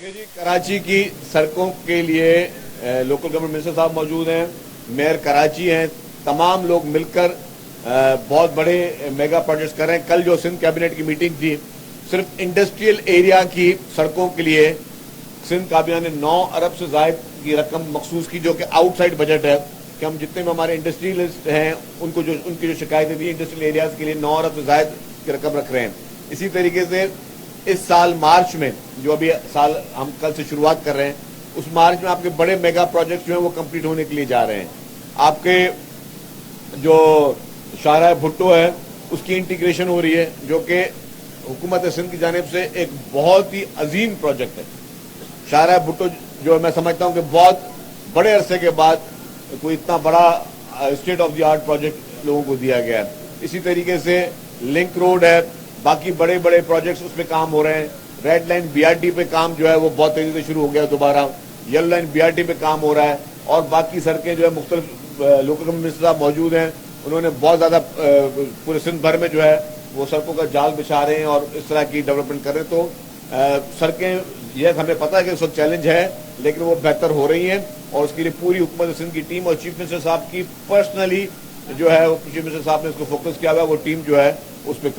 देखिए जी, कराची की सड़कों के लिए लोकल गवर्नमेंट मिनिस्टर साहब मौजूद हैं, मेयर कराची हैं, तमाम लोग मिलकर बहुत बड़े मेगा प्रोजेक्ट्स कर रहे हैं। कल जो सिंध कैबिनेट की मीटिंग थी, सिर्फ इंडस्ट्रियल एरिया की सड़कों के लिए सिंध काबीना ने 9 अरब से ज़ायद की रकम मखसूस की, जो कि आउटसाइड बजट है कि हम जितने भी हमारे इंडस्ट्रियलिस्ट हैं उनकी जो शिकायतें थी इंडस्ट्रियल एरियाज के लिए 9 अरब से ज़ायद की रकम रख रहे हैं। इसी तरीके से इस साल मार्च में, जो अभी साल हम कल से शुरुआत कर रहे हैं, उस मार्च में आपके बड़े मेगा प्रोजेक्ट्स जो हैं वो कंप्लीट होने के लिए जा रहे हैं। आपके जो शाहराह भुट्टो है उसकी इंटीग्रेशन हो रही है, जो कि हुकूमत सिंध की जानिब से एक बहुत ही अजीम प्रोजेक्ट है। शाहराह भुट्टो जो मैं समझता हूं कि बहुत बड़े अरसे के बाद कोई इतना बड़ा state of the art project लोगों को दिया गया है। इसी तरीके से लिंक रोड है, बाकी बड़े बड़े प्रोजेक्ट्स उस पर काम हो रहे हैं। रेड लाइन बीआरटी पे काम जो है वो बहुत तेजी से शुरू हो गया दोबारा। येलो लाइन बीआरटी पे काम हो रहा है और बाकी सड़कें जो है मुख्तलिफ लोकल गवर्नमेंट मिनिस्टर साहब मौजूद हैं, उन्होंने बहुत ज़्यादा पूरे सिंध भर में जो है वो सड़कों का जाल बिछा रहे हैं और इस तरह की डेवलपमेंट कर रहे हैं। तो सड़कें, यह हमें पता है कि इस वक्त चैलेंज है, लेकिन वो बेहतर हो रही हैं और उसके लिए पूरी हुकूमत सिंध की टीम और चीफ मिनिस्टर साहब की पर्सनली जो है वो चीफ मिनिस्टर साहब ने उसको फोकस किया हुआ है, वो टीम जो है उस पर काम